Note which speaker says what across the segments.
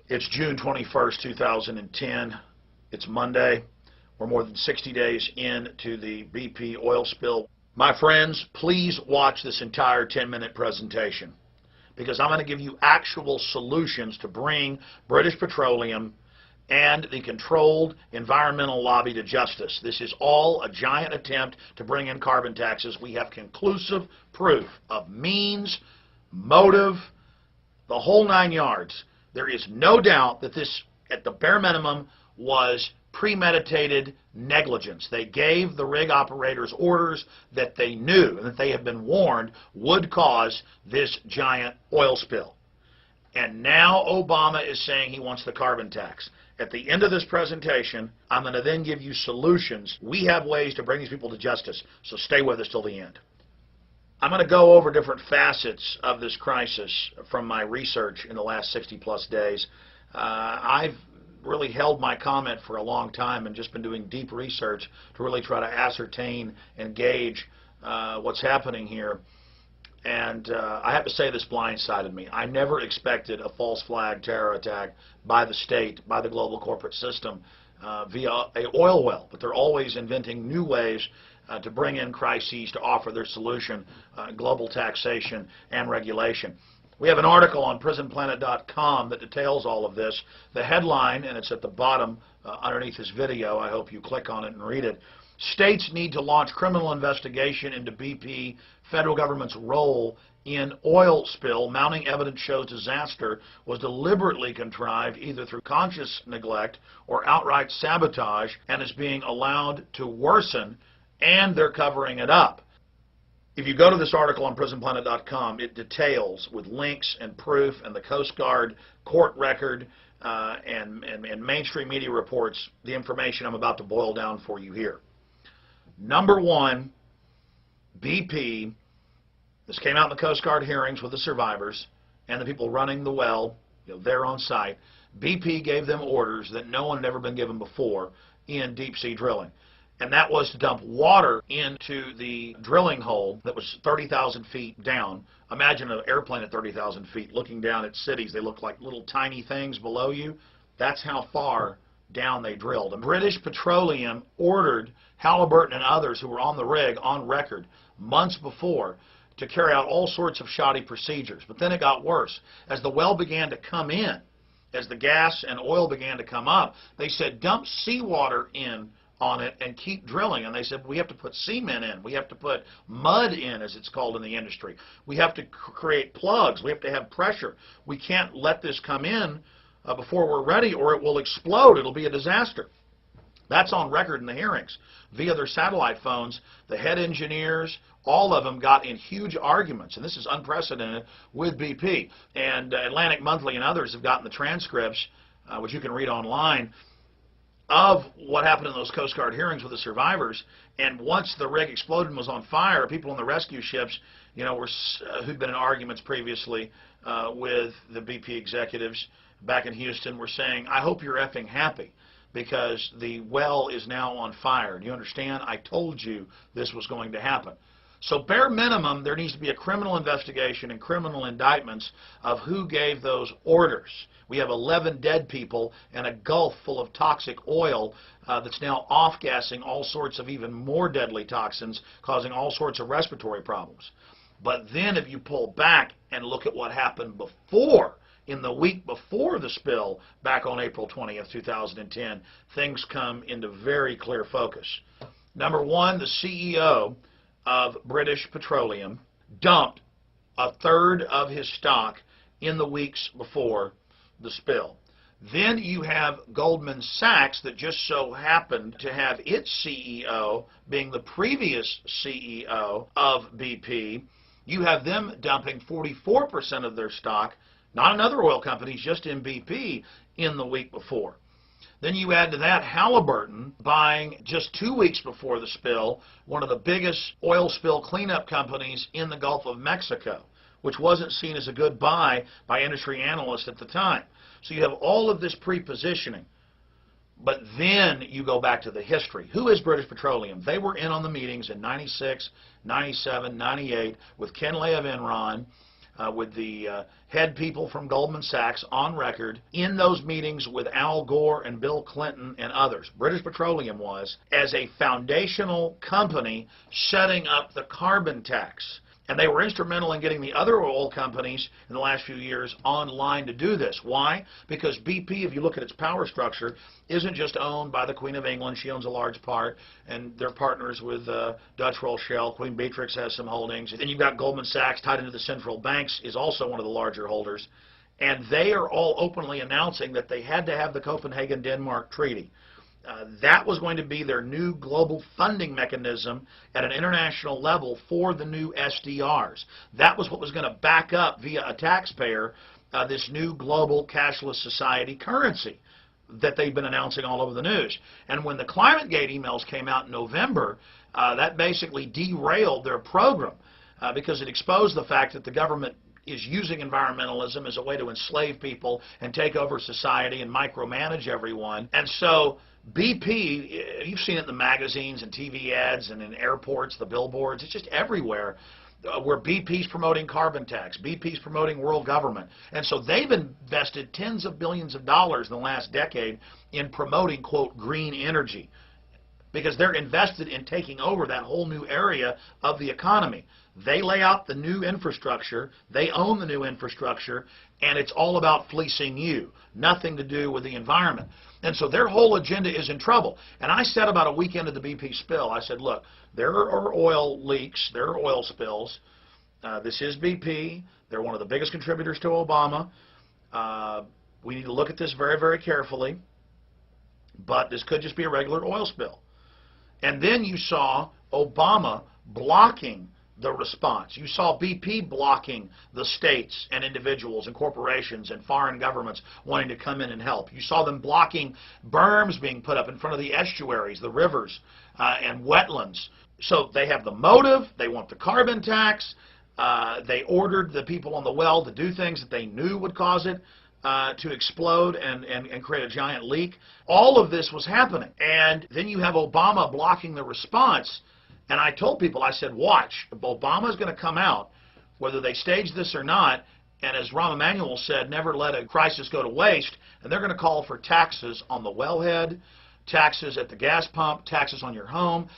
Speaker 1: It's June 21st, 2010. It's Monday. We're more than 60 days into the BP oil spill. My friends, please watch this entire 10-minute presentation because I'm going to give you actual solutions to bring British Petroleum and the controlled environmental lobby to justice. This is all a giant attempt to bring in carbon taxes. We have conclusive proof of means, motive, the whole 9 yards. There is no doubt that this, at the bare minimum, was premeditated negligence. They gave the rig operators orders that they knew and that they had been warned would cause this giant oil spill. And now Obama is saying he wants the carbon tax. At the end of this presentation, I'm going to then give you solutions. We have ways to bring these people to justice, so stay with us till the end. I'm going to go over different facets of this crisis from my research in the last 60-plus days. I've really held my comment for a long time and just been doing deep research to really try to ascertain and gauge what's happening here. And I have to say this blindsided me. I never expected a false flag terror attack by the state, by the global corporate system via an oil well. But they're always inventing new ways to bring in crises to offer their solution, global taxation and regulation. We have an article on prisonplanet.com that details all of this. The headline, and it's at the bottom underneath this video, I hope you click on it and read it. States need to launch criminal investigation into BP federal government's role in oil spill. Mounting evidence shows disaster was deliberately contrived either through conscious neglect or outright sabotage and is being allowed to worsen, and they're covering it up. If you go to this article on prisonplanet.com, it details with links and proof and the Coast Guard court record and mainstream media reports the information I'm about to boil down for you here. Number one, BP, this came out in the Coast Guard hearings with the survivors and the people running the well, there on site. BP gave them orders that no one had ever been given before in deep sea drilling. And that was to dump water into the drilling hole that was 30,000 feet down. Imagine an airplane at 30,000 feet looking down at cities. They look like little tiny things below you. That's how far down they drilled. And British Petroleum ordered Halliburton and others who were on the rig on record months before to carry out all sorts of shoddy procedures. But then it got worse. As the well began to come in, as the gas and oil began to come up, they said dump seawater in on it and keep drilling. And they said we have to put cement in, we have to put mud in, as it's called in the industry, we have to create plugs, we have to have pressure, we can't let this come in before we're ready or it will explode, it'll be a disaster. That's on record in the hearings. Via their satellite phones, the head engineers, all of them got in huge arguments, and this is unprecedented, with BP. And Atlantic Monthly and others have gotten the transcripts, which you can read online, of what happened in those Coast Guard hearings with the survivors. And once the rig exploded and was on fire, people on the rescue ships, who'd been in arguments previously with the BP executives back in Houston, were saying, I hope you're effing happy because the well is now on fire. Do you understand? I told you this was going to happen. So bare minimum, there needs to be a criminal investigation and criminal indictments of who gave those orders. We have 11 dead people and a Gulf full of toxic oil that's now off-gassing all sorts of even more deadly toxins, causing all sorts of respiratory problems. But then if you pull back and look at what happened before, in the week before the spill, back on April 20th, 2010, things come into very clear focus. Number one, the CEO of British Petroleum dumped a third of his stock in the weeks before the spill. Then you have Goldman Sachs that just so happened to have its CEO being the previous CEO of BP. You have them dumping 44% of their stock, not in other oil companies, just in BP, in the week before. Then you add to that Halliburton buying just 2 weeks before the spill one of the biggest oil spill cleanup companies in the Gulf of Mexico, which wasn't seen as a good buy by industry analysts at the time. So you have all of this pre-positioning. But then you go back to the history. Who is British Petroleum? They were in on the meetings in 96, 97, 98 with Ken Lay of Enron, with the head people from Goldman Sachs on record in those meetings with Al Gore and Bill Clinton and others. British Petroleum was, as a foundational company, setting up the carbon tax. And they were instrumental in getting the other oil companies in the last few years online to do this. Why? Because BP, if you look at its power structure, isn't just owned by the Queen of England. She owns a large part, and they're partners with Dutch Roll Shell. Queen Beatrix has some holdings. And you've got Goldman Sachs tied into the central banks, is also one of the larger holders. And they are all openly announcing that they had to have the Copenhagen-Denmark Treaty. That was going to be their new global funding mechanism at an international level for the new SDRs. That was what was going to back up, via a taxpayer, this new global cashless society currency that they've been announcing all over the news. And when the ClimateGate emails came out in November, that basically derailed their program because it exposed the fact that the government is using environmentalism as a way to enslave people and take over society and micromanage everyone. And so BP, you've seen it in the magazines and TV ads and in airports, the billboards, it's just everywhere where BP's promoting carbon tax, BP's promoting world government. And so they've invested tens of billions of dollars in the last decade in promoting, quote, green energy, because they're invested in taking over that whole new area of the economy. They lay out the new infrastructure, they own the new infrastructure, and it's all about fleecing you, nothing to do with the environment. And so their whole agenda is in trouble. And I said about a week into the BP spill, I said, look, there are oil leaks, there are oil spills. This is BP. They're one of the biggest contributors to Obama. We need to look at this very, very carefully. But this could just be a regular oil spill. And then you saw Obama blocking the response. You saw BP blocking the states and individuals and corporations and foreign governments wanting to come in and help. You saw them blocking berms being put up in front of the estuaries, the rivers, and wetlands. So they have the motive. They want the carbon tax. They ordered the people on the well to do things that they knew would cause it to explode and create a giant leak. All of this was happening. And then you have Obama blocking the response. And I told people, I said, watch, Obama's going to come out, whether they stage this or not, and as Rahm Emanuel said, never let a crisis go to waste, and they're going to call for taxes on the wellhead, taxes at the gas pump, taxes on your home,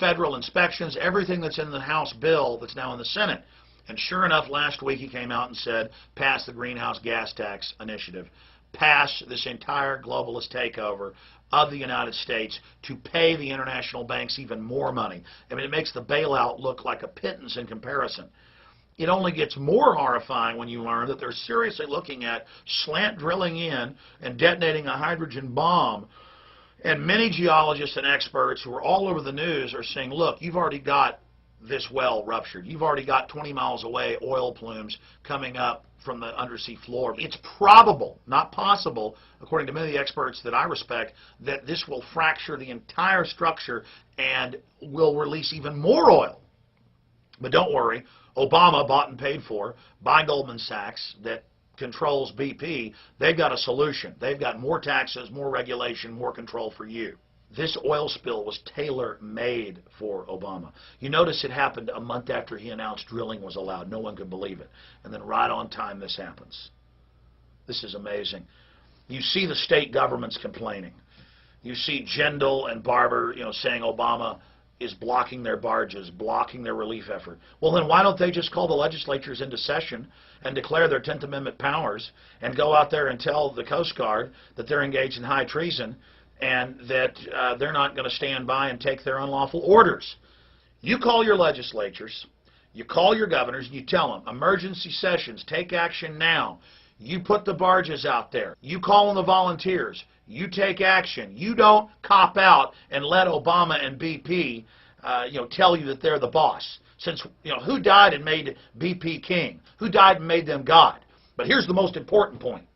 Speaker 1: federal inspections, everything that's in the House bill that's now in the Senate. And sure enough, last week he came out and said, pass the greenhouse gas tax initiative. Pass this entire globalist takeover of the United States to pay the international banks even more money. I mean, it makes the bailout look like a pittance in comparison. It only gets more horrifying when you learn that they're seriously looking at slant drilling in and detonating a hydrogen bomb. And many geologists and experts who are all over the news are saying, look, you've already got this well ruptured. You've already got 20 miles away oil plumes coming up from the undersea floor. It's probable, not possible, according to many of the experts that I respect, that this will fracture the entire structure and will release even more oil. But don't worry, Obama, bought and paid for by Goldman Sachs, that controls BP, they've got a solution. They've got more taxes, more regulation, more control for you. This oil spill was tailor-made for Obama. You notice it happened a month after he announced drilling was allowed. No one could believe it. And then right on time this happens. This is amazing. You see the state governments complaining. You see Jindal and Barber, saying Obama is blocking their barges, blocking their relief effort. Well, then why don't they just call the legislatures into session and declare their 10th Amendment powers and go out there and tell the Coast Guard that they're engaged in high treason and that they're not going to stand by and take their unlawful orders? You call your legislatures, you call your governors, and you tell them, emergency sessions, take action now. You put the barges out there. You call on the volunteers. You take action. You don't cop out and let Obama and BP tell you that they're the boss. Since, who died and made BP king? Who died and made them God? But here's the most important point.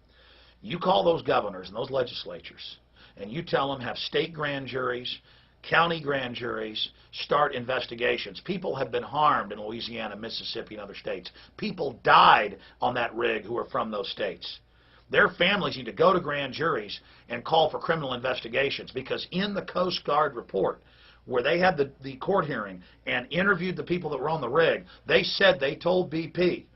Speaker 1: You call those governors and those legislatures, and you tell them have state grand juries, county grand juries, start investigations. People have been harmed in Louisiana, Mississippi, and other states. People died on that rig who are from those states. Their families need to go to grand juries and call for criminal investigations, because in the Coast Guard report, where they had the court hearing and interviewed the people that were on the rig, they said they told BP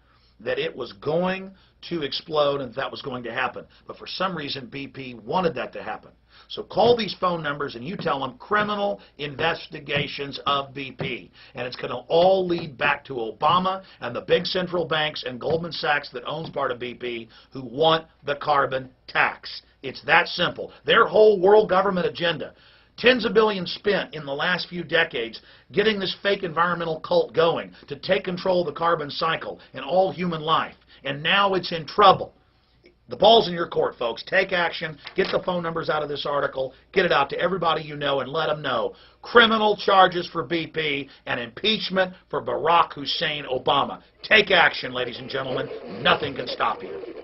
Speaker 1: that it was going to explode and that was going to happen. But for some reason, BP wanted that to happen. So call these phone numbers and you tell them criminal investigations of BP. And it's going to all lead back to Obama and the big central banks and Goldman Sachs that owns part of BP who want the carbon tax. It's that simple. Their whole world government agenda. Tens of billions spent in the last few decades getting this fake environmental cult going to take control of the carbon cycle and all human life. And now it's in trouble. The ball's in your court, folks. Take action. Get the phone numbers out of this article. Get it out to everybody you know and let them know. Criminal charges for BP and impeachment for Barack Hussein Obama. Take action, ladies and gentlemen. Nothing can stop you.